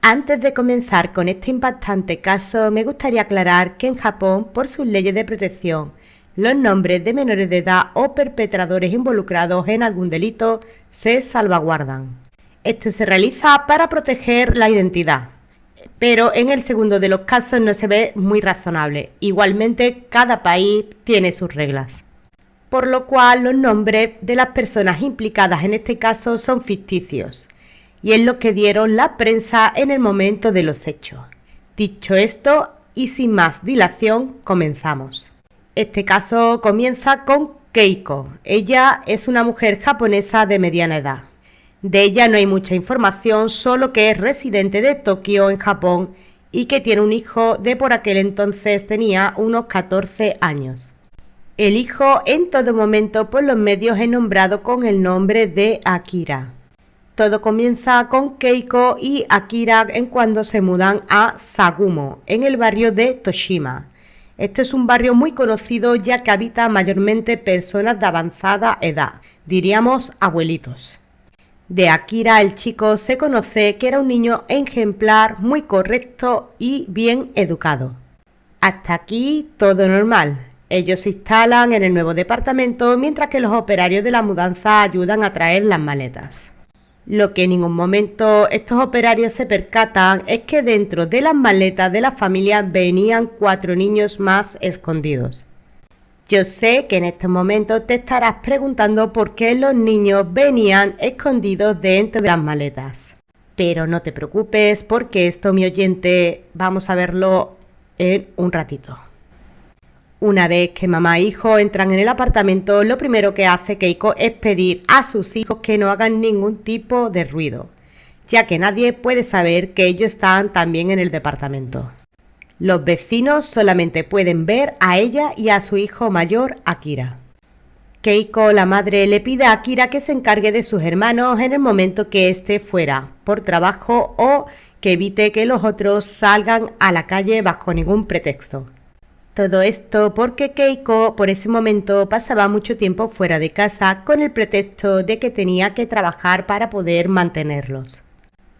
Antes de comenzar con este impactante caso, me gustaría aclarar que en Japón, por sus leyes de protección, los nombres de menores de edad o perpetradores involucrados en algún delito se salvaguardan. Esto se realiza para proteger la identidad, pero en el segundo de los casos no se ve muy razonable. Igualmente, cada país tiene sus reglas. Por lo cual, los nombres de las personas implicadas en este caso son ficticios, y es lo que dieron la prensa en el momento de los hechos. Dicho esto, y sin más dilación, comenzamos. Este caso comienza con Keiko. Ella es una mujer japonesa de mediana edad. De ella no hay mucha información, solo que es residente de Tokio, en Japón, y que tiene un hijo de por aquel entonces tenía unos 14 años. El hijo en todo momento por los medios es nombrado con el nombre de Akira. Todo comienza con Keiko y Akira en cuando se mudan a Sagumo, en el barrio de Toshima. Esto es un barrio muy conocido ya que habita mayormente personas de avanzada edad, diríamos abuelitos. De Akira, el chico, se conoce que era un niño ejemplar, muy correcto y bien educado. Hasta aquí todo normal. Ellos se instalan en el nuevo departamento mientras que los operarios de la mudanza ayudan a traer las maletas. Lo que en ningún momento estos operarios se percatan es que dentro de las maletas de la familia venían 4 niños más escondidos. Yo sé que en este momento te estarás preguntando por qué los niños venían escondidos dentro de las maletas. Pero no te preocupes porque esto, mi oyente, vamos a verlo en un ratito. Una vez que mamá e hijo entran en el apartamento, lo primero que hace Keiko es pedir a sus hijos que no hagan ningún tipo de ruido, ya que nadie puede saber que ellos están también en el departamento. Los vecinos solamente pueden ver a ella y a su hijo mayor, Akira. Keiko, la madre, le pide a Akira que se encargue de sus hermanos en el momento que esté fuera, por trabajo, o que evite que los otros salgan a la calle bajo ningún pretexto. Todo esto porque Keiko por ese momento pasaba mucho tiempo fuera de casa con el pretexto de que tenía que trabajar para poder mantenerlos.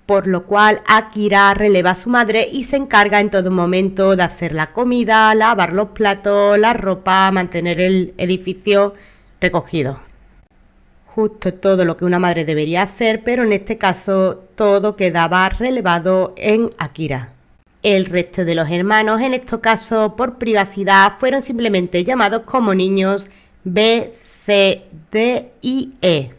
Por lo cual Akira releva a su madre y se encarga en todo momento de hacer la comida, lavar los platos, la ropa, mantener el edificio recogido. Justo todo lo que una madre debería hacer, pero en este caso todo quedaba relevado en Akira. El resto de los hermanos, en este caso por privacidad, fueron simplemente llamados como niños B, C, D y E.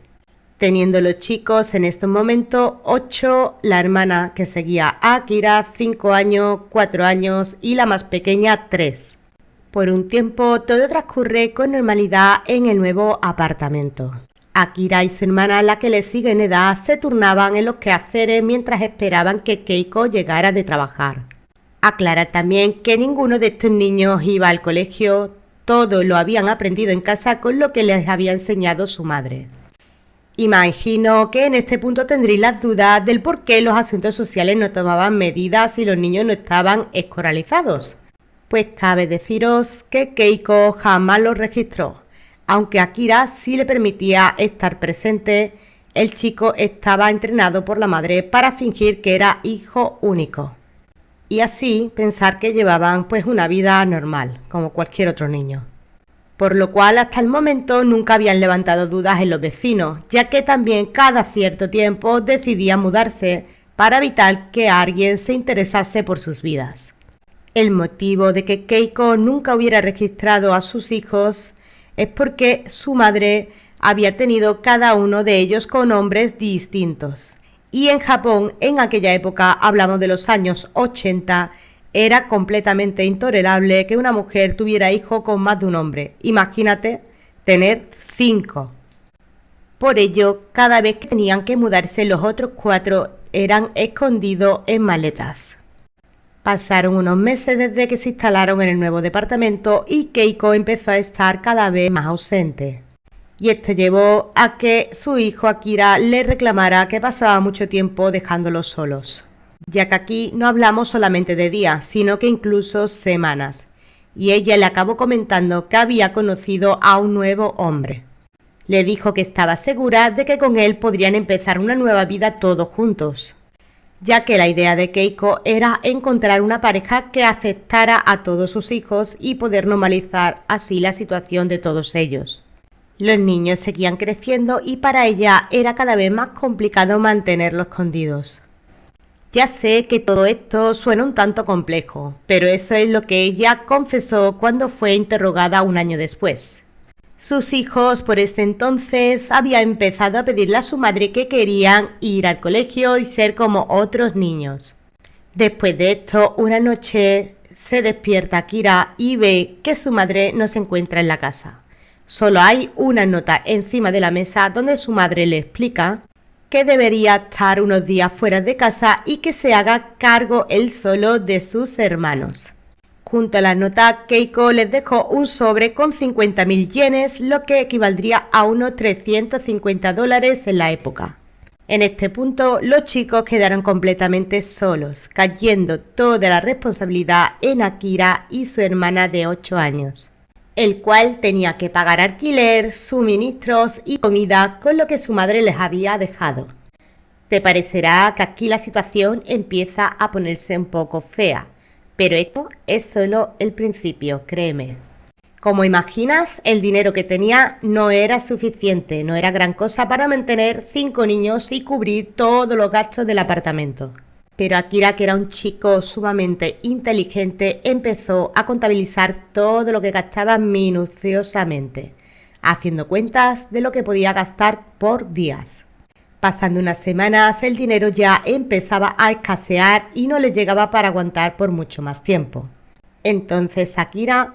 Teniendo los chicos en estos momentos 8, la hermana que seguía a Akira 5 años, 4 años y la más pequeña 3. Por un tiempo todo transcurre con normalidad en el nuevo apartamento. Akira y su hermana, la que le sigue en edad, se turnaban en los quehaceres mientras esperaban que Keiko llegara de trabajar. Aclara también que ninguno de estos niños iba al colegio, todo lo habían aprendido en casa con lo que les había enseñado su madre. Imagino que en este punto tendréis las dudas del por qué los asuntos sociales no tomaban medidas y los niños no estaban escolarizados. Pues cabe deciros que Keiko jamás los registró. Aunque Akira sí le permitía estar presente, el chico estaba entrenado por la madre para fingir que era hijo único. Y así pensar que llevaban pues una vida normal, como cualquier otro niño. Por lo cual hasta el momento nunca habían levantado dudas en los vecinos, ya que también cada cierto tiempo decidían mudarse para evitar que alguien se interesase por sus vidas. El motivo de que Keiko nunca hubiera registrado a sus hijos es porque su madre había tenido cada uno de ellos con hombres distintos. Y en Japón, en aquella época, hablamos de los años 80, era completamente intolerable que una mujer tuviera hijos con más de un hombre. Imagínate tener 5. Por ello, cada vez que tenían que mudarse, los otros 4 eran escondidos en maletas. Pasaron unos meses desde que se instalaron en el nuevo departamento y Keiko empezó a estar cada vez más ausente. Y esto llevó a que su hijo Akira le reclamara que pasaba mucho tiempo dejándolos solos, ya que aquí no hablamos solamente de días, sino que incluso semanas, y ella le acabó comentando que había conocido a un nuevo hombre. Le dijo que estaba segura de que con él podrían empezar una nueva vida todos juntos. ya que la idea de Keiko era encontrar una pareja que aceptara a todos sus hijos y poder normalizar así la situación de todos ellos. Los niños seguían creciendo y para ella era cada vez más complicado mantenerlos escondidos. Ya sé que todo esto suena un tanto complejo, pero eso es lo que ella confesó cuando fue interrogada un año después. Sus hijos por ese entonces habían empezado a pedirle a su madre que querían ir al colegio y ser como otros niños. Después de esto, una noche se despierta Kira y ve que su madre no se encuentra en la casa. Solo hay una nota encima de la mesa donde su madre le explica que debería estar unos días fuera de casa y que se haga cargo él solo de sus hermanos. Junto a la nota, Keiko les dejó un sobre con 50.000 yenes, lo que equivaldría a unos $350 en la época. En este punto, los chicos quedaron completamente solos, cayendo toda la responsabilidad en Akira y su hermana de 8 años, el cual tenía que pagar alquiler, suministros y comida con lo que su madre les había dejado. Te parecerá que aquí la situación empieza a ponerse un poco fea, pero esto es solo el principio, créeme. Como imaginas, el dinero que tenía no era suficiente, no era gran cosa para mantener 5 niños y cubrir todos los gastos del apartamento. Pero Akira, que era un chico sumamente inteligente, empezó a contabilizar todo lo que gastaba minuciosamente, haciendo cuentas de lo que podía gastar por días. Pasando unas semanas, el dinero ya empezaba a escasear y no le llegaba para aguantar por mucho más tiempo. Entonces Akira,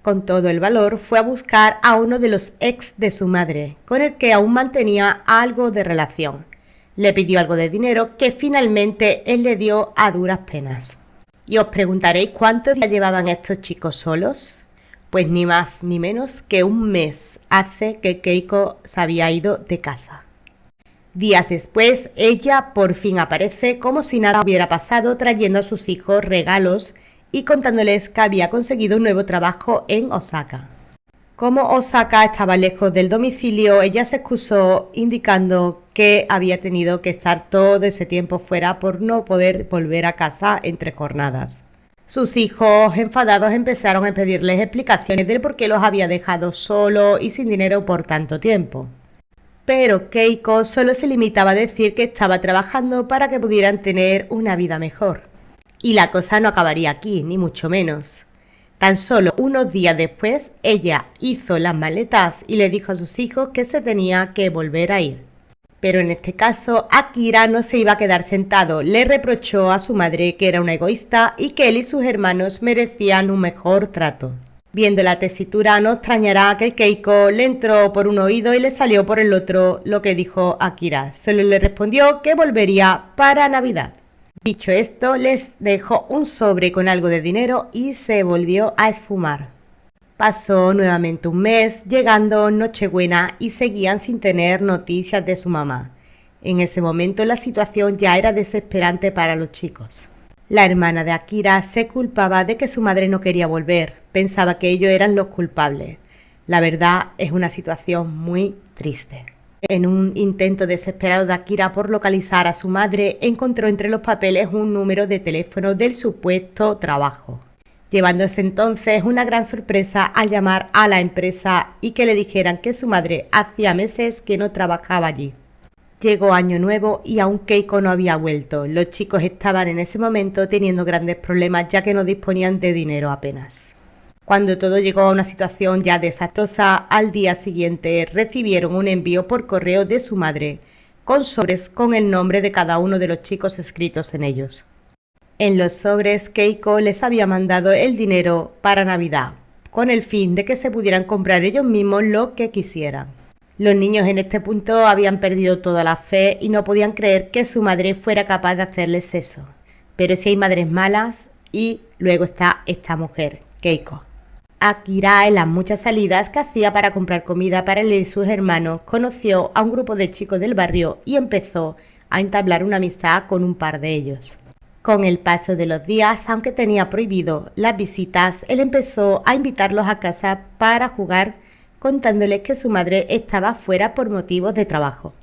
con todo el valor, fue a buscar a uno de los ex de su madre, con el que aún mantenía algo de relación. Le pidió algo de dinero que finalmente él le dio a duras penas. Y os preguntaréis cuántos días llevaban estos chicos solos. Pues ni más ni menos que un mes hace que Keiko se había ido de casa. Días después, ella por fin aparece como si nada hubiera pasado, trayendo a sus hijos regalos y contándoles que había conseguido un nuevo trabajo en Osaka. Como Osaka estaba lejos del domicilio, ella se excusó indicando que había tenido que estar todo ese tiempo fuera por no poder volver a casa entre jornadas. Sus hijos, enfadados, empezaron a pedirles explicaciones del por qué los había dejado solos y sin dinero por tanto tiempo. Pero Keiko solo se limitaba a decir que estaba trabajando para que pudieran tener una vida mejor. Y la cosa no acabaría aquí, ni mucho menos. Tan solo unos días después, ella hizo las maletas y le dijo a sus hijos que se tenía que volver a ir. Pero en este caso, Akira no se iba a quedar sentado. Le reprochó a su madre que era una egoísta y que él y sus hermanos merecían un mejor trato. Viendo la tesitura, no extrañará que Keiko le entró por un oído y le salió por el otro lo que dijo Akira. Solo le respondió que volvería para Navidad. Dicho esto, les dejó un sobre con algo de dinero y se volvió a esfumar. Pasó nuevamente un mes, llegando Nochebuena y seguían sin tener noticias de su mamá. En ese momento la situación ya era desesperante para los chicos. La hermana de Akira se culpaba de que su madre no quería volver, pensaba que ellos eran los culpables. La verdad es una situación muy triste. En un intento desesperado de Akira por localizar a su madre, encontró entre los papeles un número de teléfono del supuesto trabajo, llevándose entonces una gran sorpresa al llamar a la empresa y que le dijeran que su madre hacía meses que no trabajaba allí. Llegó Año Nuevo y aún Keiko no había vuelto. Los chicos estaban en ese momento teniendo grandes problemas ya que no disponían de dinero apenas. Cuando todo llegó a una situación ya desastrosa, al día siguiente recibieron un envío por correo de su madre, con sobres con el nombre de cada uno de los chicos escritos en ellos. En los sobres, Keiko les había mandado el dinero para Navidad, con el fin de que se pudieran comprar ellos mismos lo que quisieran. Los niños en este punto habían perdido toda la fe y no podían creer que su madre fuera capaz de hacerles eso. Pero si hay madres malas, y luego está esta mujer, Keiko. Akira, en las muchas salidas que hacía para comprar comida para él y sus hermanos, conoció a un grupo de chicos del barrio y empezó a entablar una amistad con un par de ellos. Con el paso de los días, aunque tenía prohibido las visitas, él empezó a invitarlos a casa para jugar, contándoles que su madre estaba fuera por motivos de trabajo.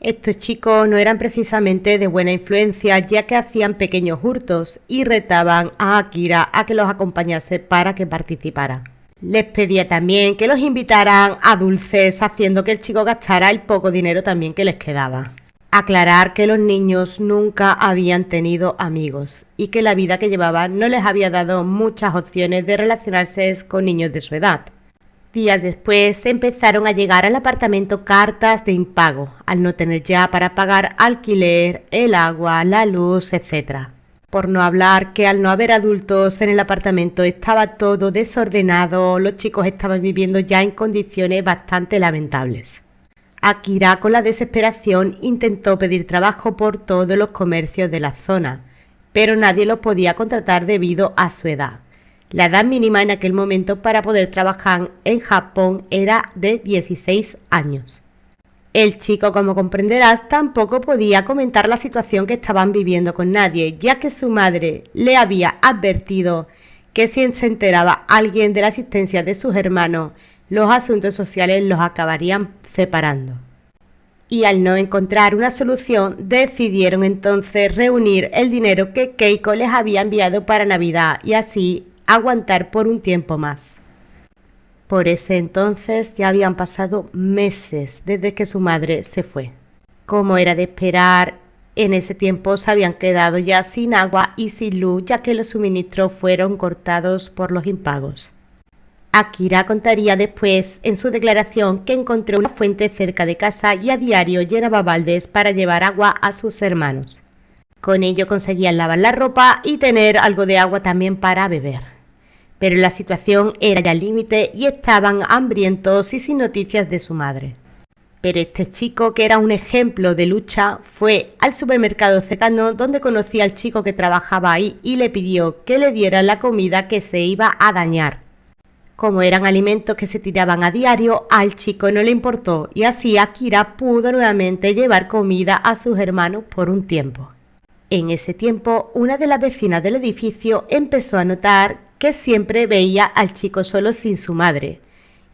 Estos chicos no eran precisamente de buena influencia, ya que hacían pequeños hurtos y retaban a Akira a que los acompañase para que participara. Les pedía también que los invitaran a dulces, haciendo que el chico gastara el poco dinero también que les quedaba. Aclarar que los niños nunca habían tenido amigos y que la vida que llevaban no les había dado muchas opciones de relacionarse con niños de su edad. Días después empezaron a llegar al apartamento cartas de impago, al no tener ya para pagar alquiler, el agua, la luz, etc. Por no hablar que al no haber adultos en el apartamento estaba todo desordenado, los chicos estaban viviendo ya en condiciones bastante lamentables. Akira, con la desesperación, intentó pedir trabajo por todos los comercios de la zona, pero nadie los podía contratar debido a su edad. La edad mínima en aquel momento para poder trabajar en Japón era de 16 años. El chico, como comprenderás, tampoco podía comentar la situación que estaban viviendo con nadie, ya que su madre le había advertido que si se enteraba alguien de la existencia de sus hermanos, los asuntos sociales los acabarían separando. Y al no encontrar una solución, decidieron entonces reunir el dinero que Keiko les había enviado para Navidad y así aguantar por un tiempo más. Por ese entonces ya habían pasado meses desde que su madre se fue. Como era de esperar, en ese tiempo se habían quedado ya sin agua y sin luz, ya que los suministros fueron cortados por los impagos. Akira contaría después en su declaración que encontró una fuente cerca de casa y a diario llenaba baldes para llevar agua a sus hermanos. Con ello conseguían lavar la ropa y tener algo de agua también para beber. Pero la situación era ya al límite y estaban hambrientos y sin noticias de su madre. Pero este chico, que era un ejemplo de lucha, fue al supermercado cercano donde conocía al chico que trabajaba ahí y le pidió que le diera la comida que se iba a dañar. Como eran alimentos que se tiraban a diario, al chico no le importó y así Akira pudo nuevamente llevar comida a sus hermanos por un tiempo. En ese tiempo, una de las vecinas del edificio empezó a notar que siempre veía al chico solo sin su madre,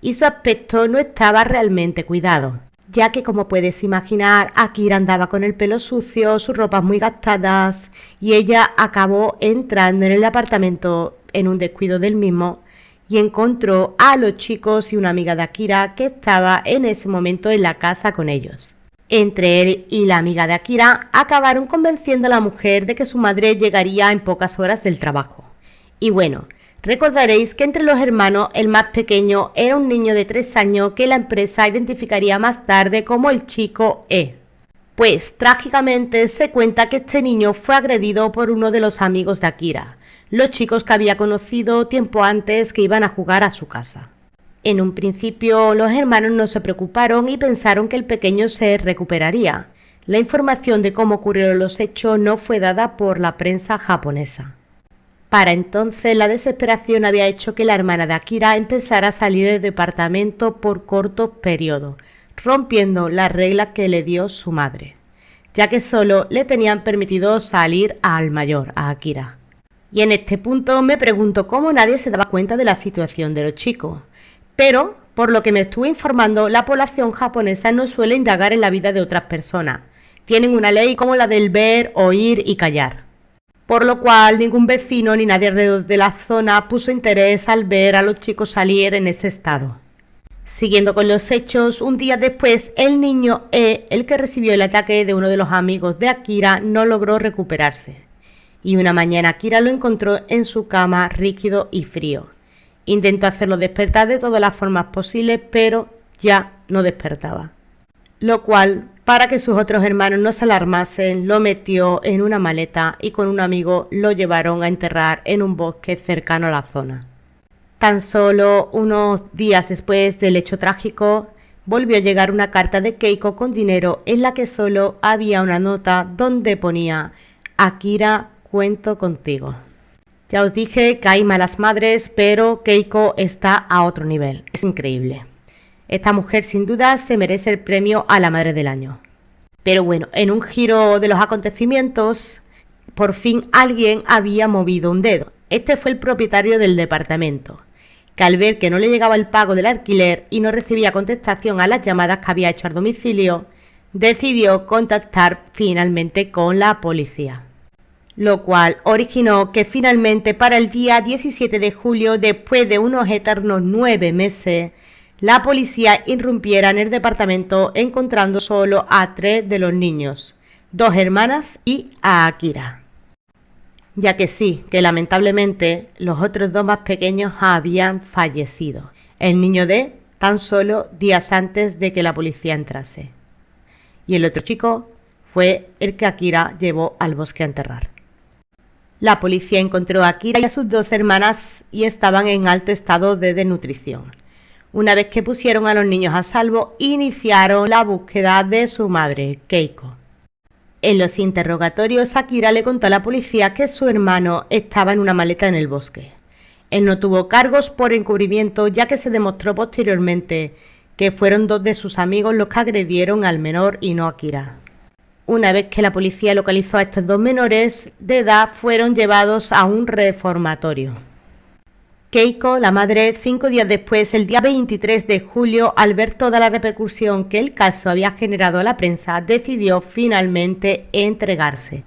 y su aspecto no estaba realmente cuidado, ya que, como puedes imaginar, Akira andaba con el pelo sucio, sus ropas muy gastadas, y ella acabó entrando en el apartamento en un descuido del mismo y encontró a los chicos y una amiga de Akira que estaba en ese momento en la casa con ellos. Entre él y la amiga de Akira acabaron convenciendo a la mujer de que su madre llegaría en pocas horas del trabajo. Y bueno, recordaréis que entre los hermanos el más pequeño era un niño de 3 años que la empresa identificaría más tarde como el chico E. Pues trágicamente se cuenta que este niño fue agredido por uno de los amigos de Akira, los chicos que había conocido tiempo antes que iban a jugar a su casa. En un principio los hermanos no se preocuparon y pensaron que el pequeño se recuperaría. La información de cómo ocurrieron los hechos no fue dada por la prensa japonesa. Para entonces la desesperación había hecho que la hermana de Akira empezara a salir del departamento por cortos periodos, rompiendo las reglas que le dio su madre, ya que solo le tenían permitido salir al mayor, a Akira. Y en este punto me pregunto cómo nadie se daba cuenta de la situación de los chicos. Pero, por lo que me estuve informando, la población japonesa no suele indagar en la vida de otras personas. Tienen una ley como la del ver, oír y callar. Por lo cual, ningún vecino ni nadie alrededor de la zona puso interés al ver a los chicos salir en ese estado. Siguiendo con los hechos, un día después, el niño E, el que recibió el ataque de uno de los amigos de Akira, no logró recuperarse. Y una mañana Akira lo encontró en su cama, rígido y frío. Intentó hacerlo despertar de todas las formas posibles, pero ya no despertaba. Lo cual, para que sus otros hermanos no se alarmasen, lo metió en una maleta y con un amigo lo llevaron a enterrar en un bosque cercano a la zona. Tan solo unos días después del hecho trágico, volvió a llegar una carta de Keiko con dinero en la que solo había una nota donde ponía: Akira, cuento contigo. Ya os dije que hay malas madres, pero Keiko está a otro nivel. Es increíble. Esta mujer sin duda se merece el premio a la madre del año. Pero bueno, en un giro de los acontecimientos, por fin alguien había movido un dedo. Este fue el propietario del departamento, que al ver que no le llegaba el pago del alquiler y no recibía contestación a las llamadas que había hecho al domicilio, decidió contactar finalmente con la policía, lo cual originó que finalmente para el día 17 de julio, después de unos eternos 9 meses, la policía irrumpiera en el departamento encontrando solo a 3 de los niños, 2 hermanas y a Akira. Ya que sí, que lamentablemente los otros 2 más pequeños habían fallecido. El niño D tan solo días antes de que la policía entrase. Y el otro chico fue el que Akira llevó al bosque a enterrar. La policía encontró a Akira y a sus 2 hermanas y estaban en alto estado de desnutrición. Una vez que pusieron a los niños a salvo, iniciaron la búsqueda de su madre, Keiko. En los interrogatorios, Akira le contó a la policía que su hermano estaba en una maleta en el bosque. Él no tuvo cargos por encubrimiento, ya que se demostró posteriormente que fueron 2 de sus amigos los que agredieron al menor y no a Akira. Una vez que la policía localizó a estos 2 menores de edad, fueron llevados a un reformatorio. Keiko, la madre, 5 días después, el día 23 de julio, al ver toda la repercusión que el caso había generado a la prensa, decidió finalmente entregarse.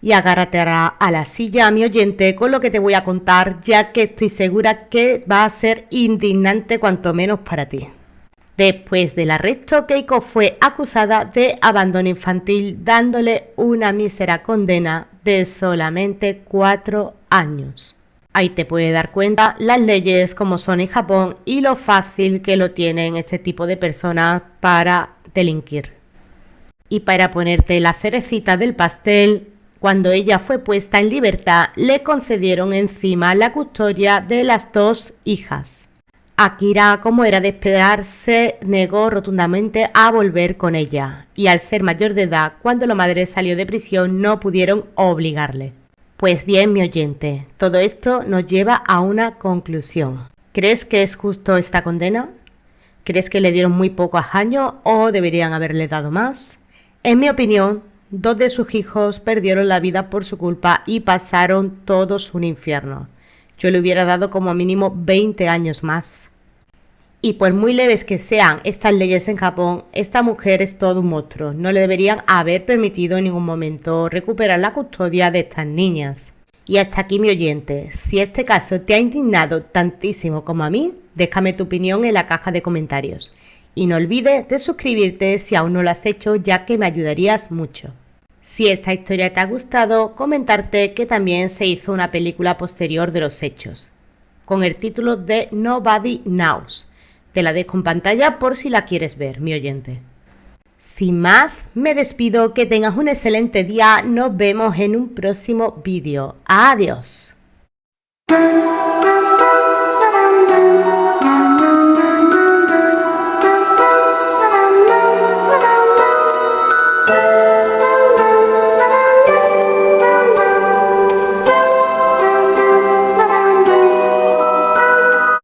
Y agárrate a la silla, mi oyente, con lo que te voy a contar, ya que estoy segura que va a ser indignante cuanto menos para ti. Después del arresto, Keiko fue acusada de abandono infantil, dándole una mísera condena de solamente 4 años. Ahí te puedes dar cuenta las leyes como son en Japón y lo fácil que lo tienen este tipo de personas para delinquir. Y para ponerte la cerecita del pastel, cuando ella fue puesta en libertad, le concedieron encima la custodia de las 2 hijas. Akira, como era de esperar, se negó rotundamente a volver con ella, y al ser mayor de edad, cuando la madre salió de prisión, no pudieron obligarle. Pues bien, mi oyente, todo esto nos lleva a una conclusión. ¿Crees que es justo esta condena? ¿Crees que le dieron muy pocos años o deberían haberle dado más? En mi opinión, 2 de sus hijos perdieron la vida por su culpa y pasaron todos un infierno. Yo le hubiera dado como mínimo 20 años más. Y por muy leves que sean estas leyes en Japón, esta mujer es todo un monstruo. No le deberían haber permitido en ningún momento recuperar la custodia de estas niñas. Y hasta aquí, mi oyente. Si este caso te ha indignado tantísimo como a mí, déjame tu opinión en la caja de comentarios. Y no olvides de suscribirte si aún no lo has hecho, ya que me ayudarías mucho. Si esta historia te ha gustado, comentarte que también se hizo una película posterior de los hechos, con el título de Nobody Knows. Te la dejo en pantalla por si la quieres ver, mi oyente. Sin más, me despido, que tengas un excelente día, nos vemos en un próximo vídeo. Adiós.